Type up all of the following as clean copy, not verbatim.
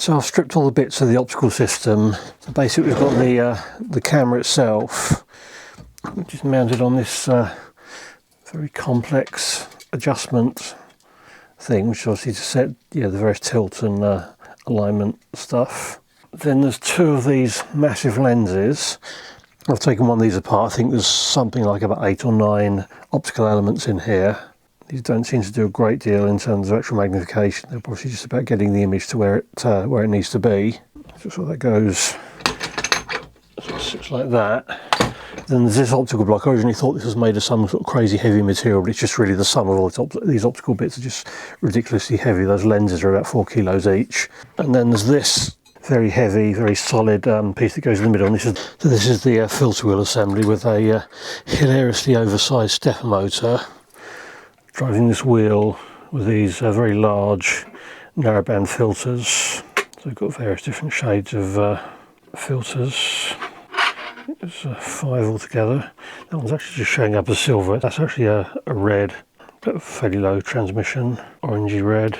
So I've stripped all the bits of the optical system. So basically we've got the camera itself, which is mounted on this very complex adjustment thing, which is obviously to set the various tilt and alignment stuff. Then there's two of these massive lenses. I've taken one of these apart. I think there's something like about 8 or 9 optical elements in here. These don't seem to do a great deal in terms of actual magnification. They're probably just about getting the image to where it needs to be. So that goes, sort of sits like that. Then there's this optical block. I originally thought this was made of some sort of crazy heavy material, but it's just really the sum of all these optical bits are just ridiculously heavy. Those lenses are about 4 kilos each. And then there's this very heavy, very solid piece that goes in the middle. And this is the filter wheel assembly with a hilariously oversized stepper motor driving this wheel with these very large narrowband filters. So we've got various different shades of filters. There's 5 altogether. That one's actually just showing up as silver. That's actually a red, but fairly low transmission. Orangey red,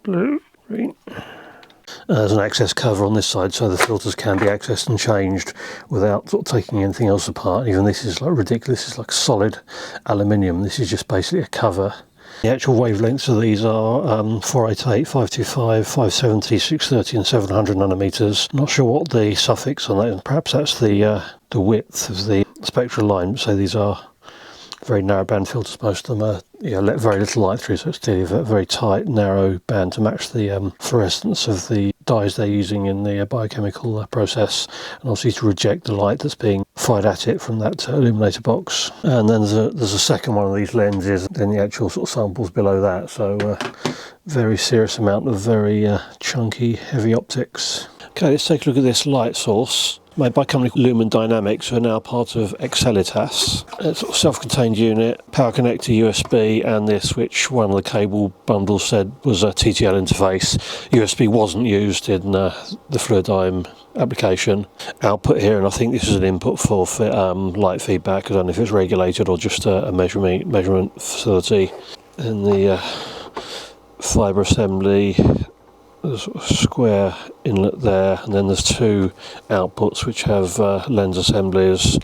blue, green. There's an access cover on this side, so the filters can be accessed and changed without sort of taking anything else apart. Even this is like ridiculous. This is like solid aluminium. This is just basically a cover. The actual wavelengths of these are 488, 525, 570, 630 and 700 nanometers. Not sure what the suffix on that is. Perhaps that's the width of the spectral line. So these are very narrow band filters. Most of them are let very little light through, so it's clearly a very tight, narrow band to match the fluorescence of the dyes they're using in the biochemical process, and obviously to reject the light that's being fired at it from that illuminator box. And then there's a second one of these lenses, then the actual sort of samples below that. So very serious amount of very chunky, heavy optics. Okay, let's take a look at this light source. Made by a company called Lumen Dynamics, who are now part of Excelitas. It's a self-contained unit, power connector USB, and this, which one of the cable bundles said was a TTL interface. USB wasn't used in the Fluidigm application. Output here, and I think this is an input for light feedback. I don't know if it's regulated or just a measurement facility. And the fibre assembly. There's a square inlet there, and then there's 2 outputs which have lens assemblies,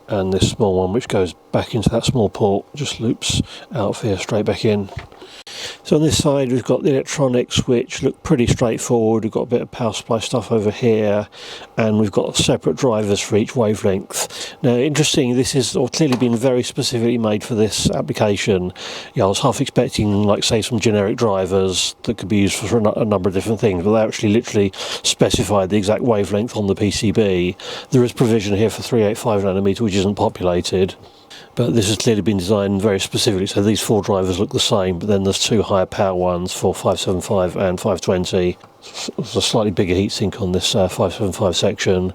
and this small one which goes back into that small port, just loops out of here straight back in. So on this side we've got the electronics, which look pretty straightforward. We've got a bit of power supply stuff over here, and we've got separate drivers for each wavelength. Now, interesting, this has clearly been very specifically made for this application. I was half expecting, like, say, some generic drivers that could be used for a number of different things, but they actually literally specified the exact wavelength on the PCB. There is provision here for 385 nanometer, which isn't populated. But this has clearly been designed very specifically, so these 4 drivers look the same, but then there's 2 higher power ones for 575 and 520. There's a slightly bigger heatsink on this 575 section.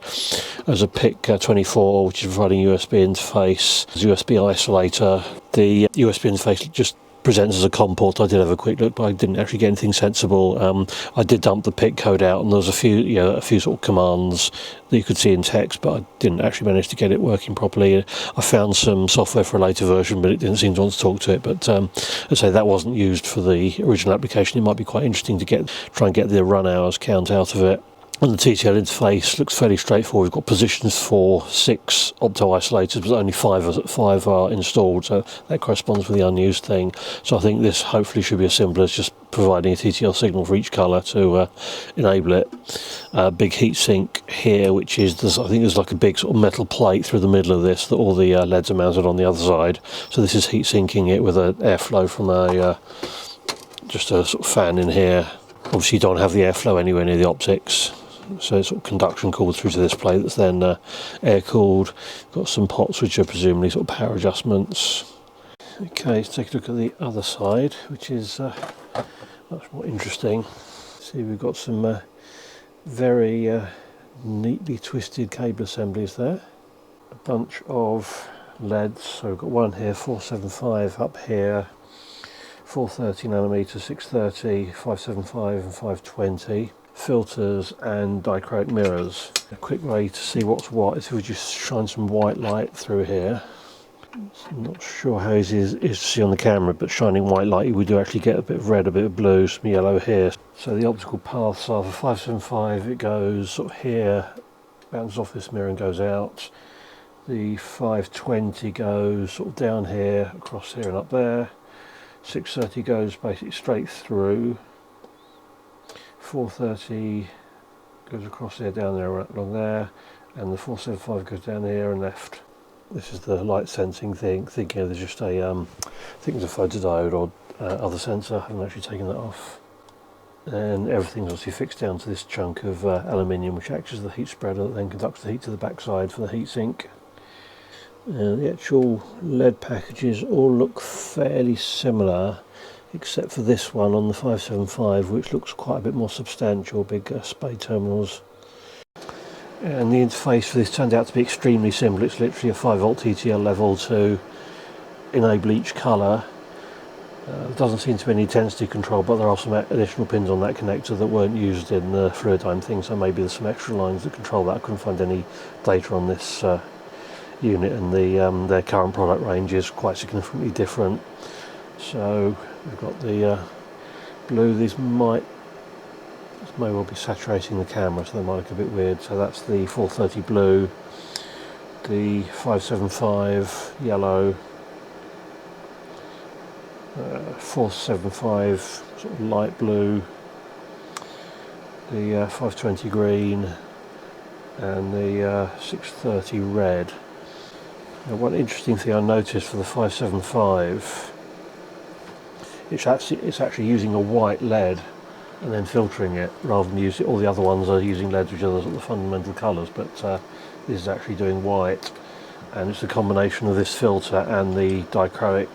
There's a PIC 24, which is providing USB interface. There's a USB isolator. The USB interface just presents as a COM port. I did have a quick look, but I didn't actually get anything sensible. I did dump the PIC code out, and there was a few sort of commands that you could see in text, but I didn't actually manage to get it working properly. I found some software for a later version, but it didn't seem to want to talk to it. But I say that wasn't used for the original application. It might be quite interesting to try and get the run hours count out of it. And the TTL interface looks fairly straightforward. We've got positions for 6 opto-isolators, but only 5 are installed, so that corresponds with the unused thing. So I think this hopefully should be as simple as just providing a TTL signal for each colour to enable it. Big heatsink here, which is, I think there's like a big sort of metal plate through the middle of this that all the LEDs are mounted on the other side. So this is heat sinking it with an airflow from just a sort of fan in here. Obviously you don't have the airflow anywhere near the optics. So it's sort of conduction cooled through to this plate that's then air cooled. Got some pots which are presumably sort of power adjustments. Okay, let's take a look at the other side, which is much more interesting. See, we've got some very neatly twisted cable assemblies there. A bunch of LEDs. So we've got one here, 475 up here, 430 nanometer, 630, 575 and 520. Filters and dichroic mirrors. A quick way to see what's what is if we just shine some white light through here. I'm not sure how easy it is to see on the camera, but shining white light we do actually get a bit of red, a bit of blue, some yellow here. So the optical paths are for 575, it goes sort of here, bounces off this mirror and goes out. The 520 goes sort of down here, across here and up there. 630 goes basically straight through. 430 goes across there, down there, along there. And the 475 goes down here and left. This is the light sensing thing, thinking there's just a, I think there's a photodiode or other sensor. I haven't actually taken that off. And everything's obviously fixed down to this chunk of aluminium, which acts as the heat spreader that then conducts the heat to the backside for the heatsink. The actual LED packages all look fairly similar, except for this one on the 575, which looks quite a bit more substantial, big spade terminals. And the interface for this turned out to be extremely simple. It's literally a 5V TTL level to enable each colour. There doesn't seem to be any intensity control, but there are some additional pins on that connector that weren't used in the Fluidigm thing, so maybe there's some extra lines that control that. I couldn't find any data on this unit, and their current product range is quite significantly different. So we've got the blue. This may well be saturating the camera, so they might look a bit weird. So that's the 430 blue, the 575 yellow, 475 sort of light blue, the 520 green, and the 630 red. Now, one interesting thing I noticed for the 575, it's actually using a white LED and then filtering it, rather than using, all the other ones are using LEDs which are the fundamental colours, but this is actually doing white, and it's a combination of this filter and the dichroic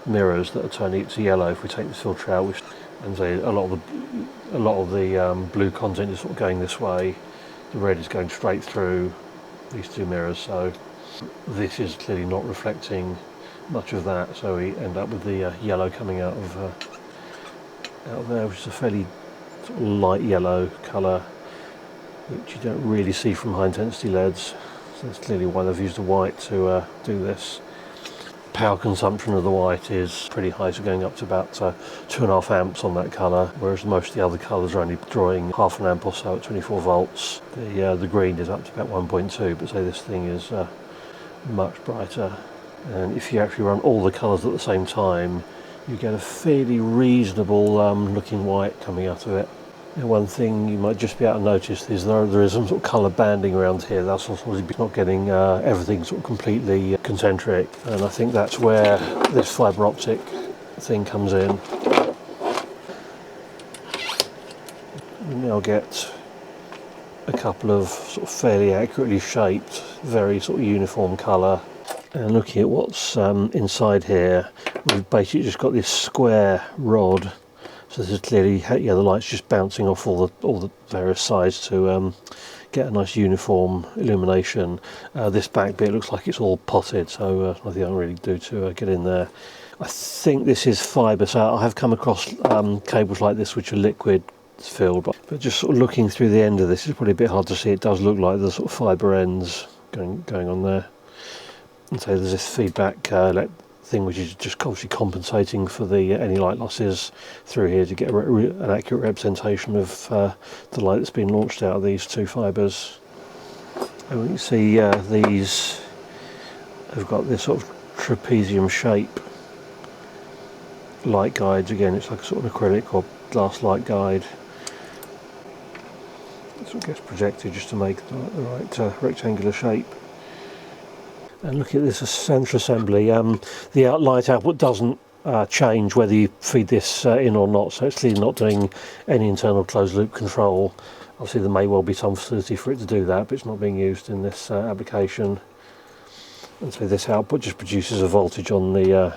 mirrors that are turning it to yellow. If we take this filter out, and say a lot of the blue content is sort of going this way, the red is going straight through these two mirrors, so this is clearly not reflecting much of that, so we end up with the yellow coming out of there, which is a fairly sort of light yellow colour, which you don't really see from high intensity LEDs, so that's clearly why they've used a white to do this. Power consumption of the white is pretty high, so going up to about 2.5 amps on that colour, whereas most of the other colours are only drawing half an amp or so at 24 volts. The green is up to about 1.2, but say this thing is much brighter. And if you actually run all the colours at the same time, you get a fairly reasonable looking white coming out of it. And one thing you might just be able to notice is there is some sort of colour banding around here. That's also not getting everything sort of completely concentric, and I think that's where this fibre optic thing comes in. We now get a couple of sort of fairly accurately shaped, very sort of uniform colour. And looking at what's inside here, we've basically just got this square rod. So this is clearly, yeah, the light's just bouncing off all the various sides to get a nice uniform illumination. This back bit looks like it's all potted, so nothing I can really do to get in there. I think this is fibre, so I have come across cables like this which are liquid filled, but just sort of looking through the end of this, it's probably a bit hard to see. It does look like the sort of fibre ends going on there. And so there's this feedback thing which is just obviously compensating for the any light losses through here to get an accurate representation of the light that's been launched out of these two fibres. And we can see these have got this sort of trapezium shape light guides. Again, it's like a sort of acrylic or glass light guide. This one gets projected just to make the right rectangular shape. And look at this centre assembly. The light output doesn't change whether you feed this in or not, so it's clearly not doing any internal closed loop control. Obviously there may well be some facility for it to do that, but it's not being used in this application. And so this output just produces a voltage on the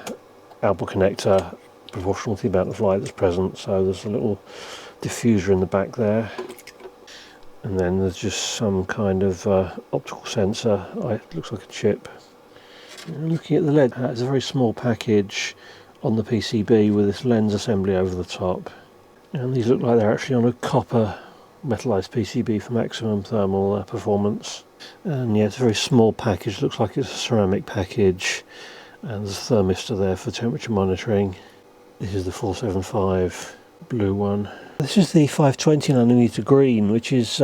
output connector proportional to the amount of light that's present. So there's a little diffuser in the back there. And then there's just some kind of optical sensor. It looks like a chip. And looking at the LED, it's a very small package on the PCB with this lens assembly over the top. And these look like they're actually on a copper metallized PCB for maximum thermal performance. And yeah, it's a very small package. Looks like it's a ceramic package. and there's a thermistor there for temperature monitoring. This is the 475 blue one. This is the 520nm green, which is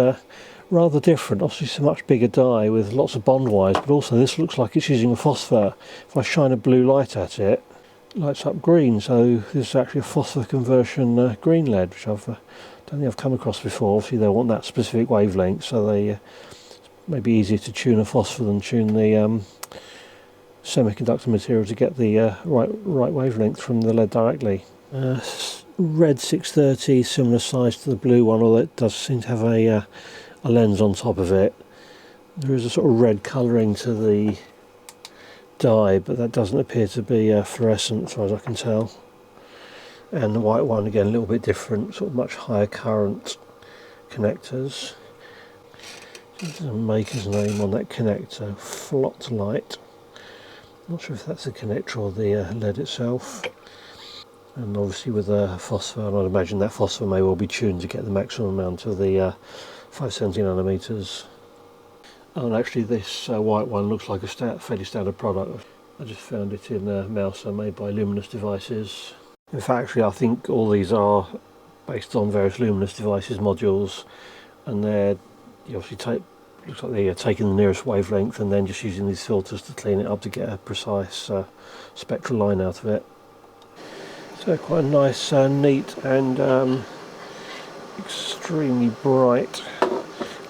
rather different. Obviously it's a much bigger die with lots of bond wires, but also this looks like it's using a phosphor. If I shine a blue light at it, it lights up green, so this is actually a phosphor conversion green LED, which I don't think I've come across before. Obviously they want that specific wavelength, so they may be easier to tune a phosphor than tune the semiconductor material to get the right wavelength from the LED directly. Red 630, similar size to the blue one, although it does seem to have a lens on top of it. There is a sort of red colouring to the die, but that doesn't appear to be fluorescent as far as I can tell. And the white one, again, a little bit different, sort of much higher current connectors. There's a maker's name on that connector, Flot Light. Not sure if that's a connector or the LED itself. And obviously with a phosphor, and I'd imagine that phosphor may well be tuned to get the maximum amount of the 570nm. Oh, and actually this white one looks like a fairly standard product. I just found it in a mouse made by Luminous Devices. In fact, actually, I think all these are based on various Luminous Devices modules, and you obviously looks like they're taking the nearest wavelength and then just using these filters to clean it up to get a precise spectral line out of it. So quite a nice, neat and extremely bright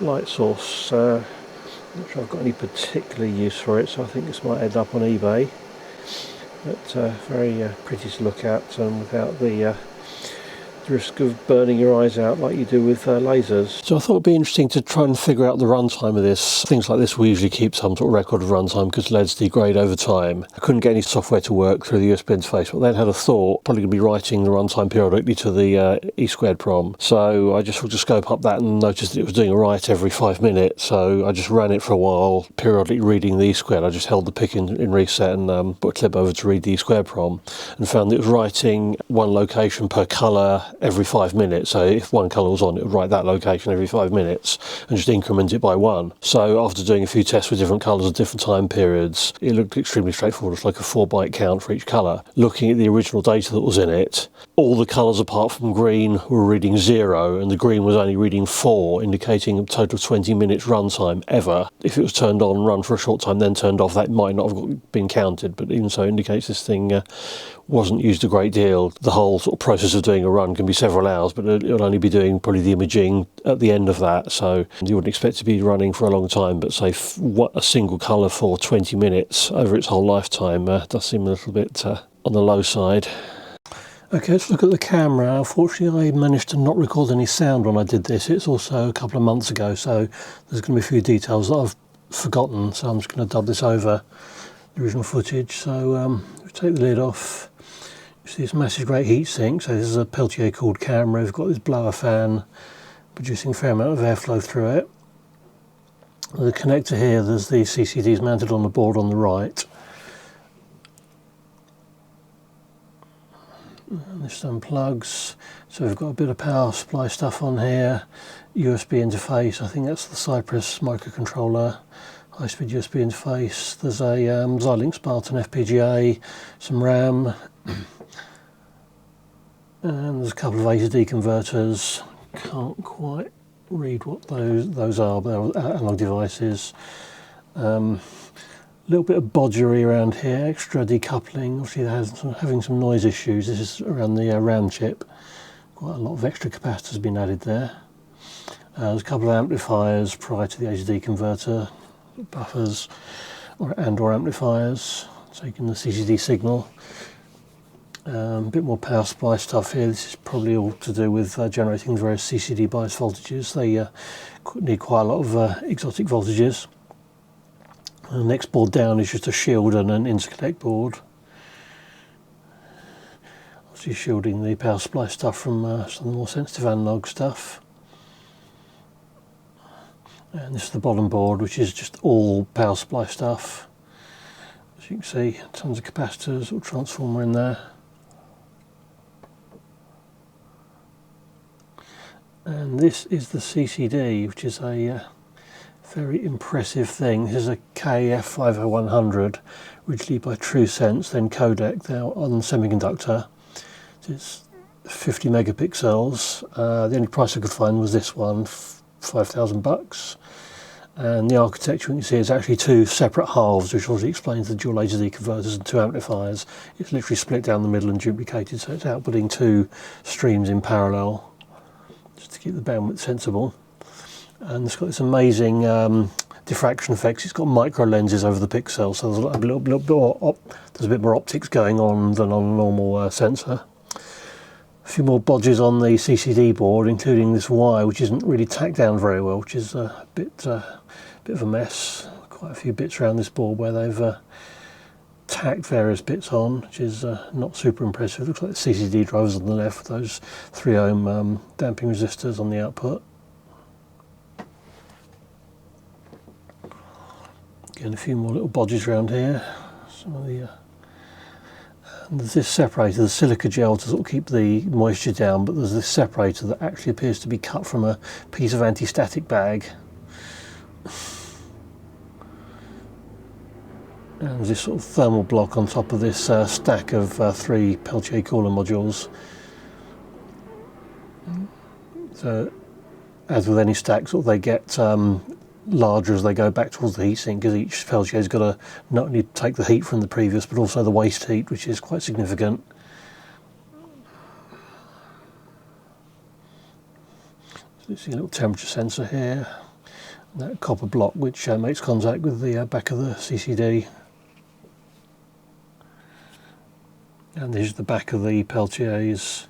light source. Not sure I've got any particular use for it, so I think this might end up on eBay. But very pretty to look at, and without the risk of burning your eyes out like you do with lasers. So I thought it'd be interesting to try and figure out the runtime of this. Things like this we usually keep some sort of record of runtime because LEDs degrade over time. I couldn't get any software to work through the USB interface, but then had a thought, probably going to be writing the runtime periodically to the E2prom. So I just looked to scope up that and noticed that it was doing a write every 5 minutes. So I just ran it for a while, periodically reading the E2. I just held the pick in reset and put a clip over to read the E2prom, and found that it was writing one location per colour every 5 minutes. So if one colour was on, it would write that location every 5 minutes and just increment it by one. So after doing a few tests with different colours at different time periods, it looked extremely straightforward. It's like a 4-byte count for each colour. Looking at the original data that was in it, all the colours apart from green were reading 0, and the green was only reading 4, indicating a total of 20 minutes runtime ever. If it was turned on, run for a short time, then turned off, that might not have been counted, but even so indicates this thing wasn't used a great deal. The whole sort of process of doing a run can be several hours, but it'll only be doing probably the imaging at the end of that, so you wouldn't expect to be running for a long time, but say a single colour for 20 minutes over its whole lifetime does seem a little bit on the low side. Okay, let's look at the camera. Unfortunately, I managed to not record any sound when I did this. It's also a couple of months ago, so there's going to be a few details that I've forgotten, so I'm just going to dub this over the original footage. So we take the lid off. You see this massive great heat sink. So this is a Peltier cooled camera. We've got this blower fan producing a fair amount of airflow through it. The connector here, there's the CCDs mounted on the board on the right. And this unplugs. So we've got a bit of power supply stuff on here. USB interface, I think that's the Cypress microcontroller. High-speed USB interface. There's a Xilinx Spartan FPGA, some RAM, and there's a couple of A to D converters. Can't quite read what those are, but they're analog devices. A little bit of bodgery around here, extra decoupling. Obviously they're having some noise issues. This is around the RAM chip. Quite a lot of extra capacitors been added there. There's a couple of amplifiers prior to the A to D converter, buffers or amplifiers, taking the CCD signal. A bit more power supply stuff here. This is probably all to do with generating various CCD bias voltages. They need quite a lot of exotic voltages. And the next board down is just a shield and an interconnect board. Obviously shielding the power supply stuff from some of the more sensitive analog stuff. And this is the bottom board, which is just all power supply stuff. As you can see, tons of capacitors or transformer in there. And this is the CCD, which is a Very impressive thing. This is a KF50100, originally by TrueSense, then Kodak, now on semiconductor. It's 50 megapixels. The only price I could find was this one, $5,000. And the architecture you can see is actually two separate halves, which obviously explains the dual laser converters and two amplifiers. It's literally split down the middle and duplicated, so it's outputting two streams in parallel, just to keep the bandwidth sensible. And it's got this amazing diffraction effects. It's got micro lenses over the pixel, so there's a bit more optics going on than on a normal sensor. A few more bodges on the CCD board, including this wire, which isn't really tacked down very well, which is a bit of a mess. Quite a few bits around this board where they've tacked various bits on, which is not super impressive. Looks like the CCD drivers on the left with those 3 ohm damping resistors on the output. Again, a few more little bodges around here. Some of the and there's this separator, the silica gel, to sort of keep the moisture down, but there's this separator that actually appears to be cut from a piece of anti-static bag. And there's this sort of thermal block on top of this stack of 3 Peltier cooler modules. So, as with any stack, sort of they get larger as they go back towards the heatsink, because each Peltier's got to not only take the heat from the previous, but also the waste heat, which is quite significant. So you see a little temperature sensor here, and that copper block which makes contact with the back of the CCD. And this is the back of the Peltiers,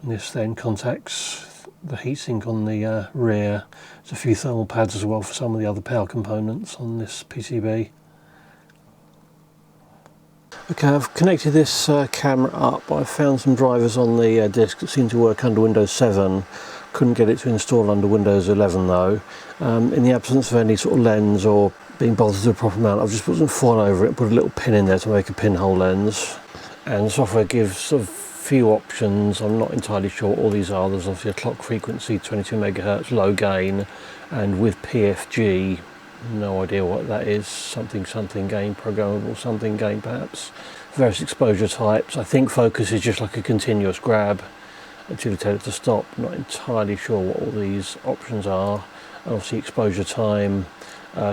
and this then contacts the heatsink on the rear. There's a few thermal pads as well for some of the other power components on this PCB. Okay, I've connected this camera up. I've found some drivers on the disk that seem to work under Windows 7. Couldn't get it to install under Windows 11 though. In the absence of any sort of lens or being bothered to a proper amount, I've just put some foil over it and put a little pin in there to make a pinhole lens. And the software gives sort of few options. I'm not entirely sure what all these are. There's obviously a clock frequency, 22 megahertz, low gain, and with PFG, no idea what that is. Something gain, programmable something gain perhaps. Various exposure types. I think focus is just like a continuous grab until you tell it to stop. Not entirely sure what all these options are. And obviously exposure time,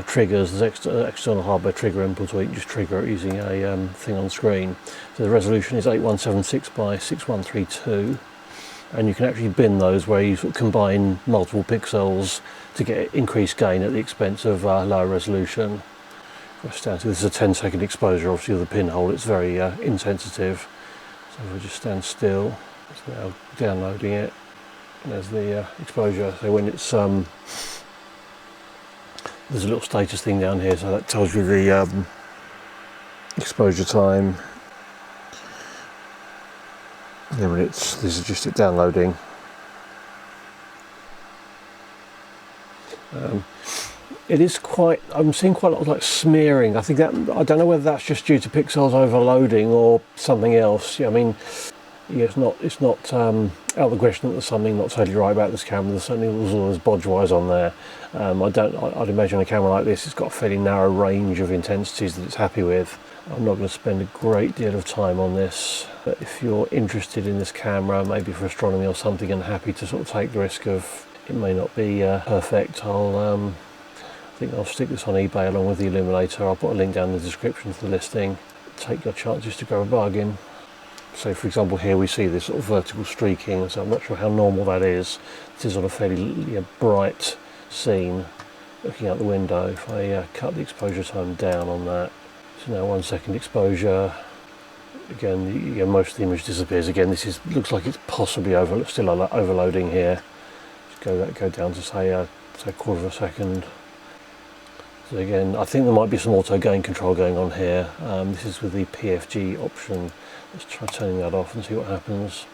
triggers, there's external hardware trigger input, or you can just trigger it using a thing on screen. So the resolution is 8176 by 6132, and you can actually bin those where you sort of combine multiple pixels to get increased gain at the expense of lower resolution. This is a 10-second exposure, obviously with the pinhole, it's very insensitive. So if we just stand still, it's now downloading it. And there's the exposure. So when it's there's a little status thing down here, so that tells you the exposure time. And then when this is just it downloading. It is quite, I'm seeing quite a lot of like smearing. I think that, I don't know whether that's just due to pixels overloading or something else. Yeah, I mean, yeah, it's not out of the question that there's something not totally right about this camera. There's certainly all those bodge wires on there. I'd imagine a camera like this, it's got a fairly narrow range of intensities that it's happy with. I'm not going to spend a great deal of time on this, but if you're interested in this camera, maybe for astronomy or something, and happy to sort of take the risk of it may not be perfect, I think I'll stick this on eBay along with the Illuminator. I'll put a link down in the description for the listing. Take your chances to grab a bargain. So for example here we see this sort of vertical streaking, so I'm not sure how normal that is. This is on a fairly bright scene looking out the window. If I cut the exposure time down on that, so now 1 second exposure. Again, most of the image disappears. Again, looks like it's possibly still overloading here. Just go down to say a quarter of a second. So again, I think there might be some auto gain control going on here. This is with the PFG option. Let's try turning that off and see what happens.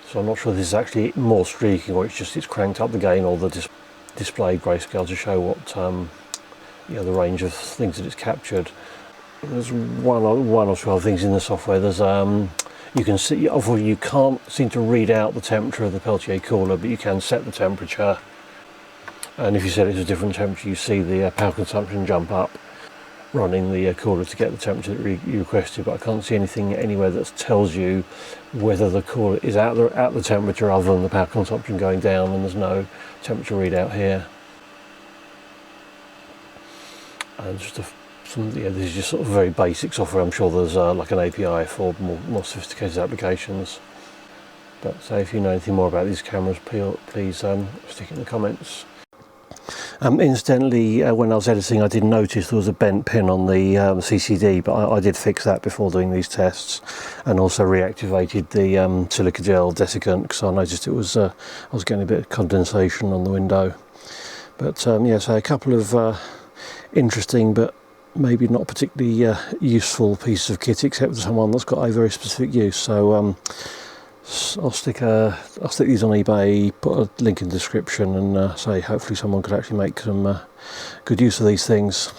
So I'm not sure this is actually more streaking, or it's cranked up the gain or the display grayscale to show what the range of things that it's captured. There's one or two other things in the software. There's you can see, obviously you can't seem to read out the temperature of the Peltier cooler, but you can set the temperature. and if you set it to a different temperature, you see the power consumption jump up, running the cooler to get the temperature that you requested. But I can't see anything anywhere that tells you whether the cooler is at the temperature other than the power consumption going down, and there's no temperature readout here. And just this is just sort of very basic software. I'm sure there's like an API for more sophisticated applications. But so if you know anything more about these cameras, please stick it in the comments. Incidentally, when I was editing, I did notice there was a bent pin on the CCD, but I did fix that before doing these tests, and also reactivated the silica gel desiccant because I noticed it was I was getting a bit of condensation on the window. But yeah, so a couple of interesting but maybe not particularly useful pieces of kit, except for someone that's got a very specific use. So I'll stick these on eBay, put a link in the description, and say hopefully someone could actually make some good use of these things.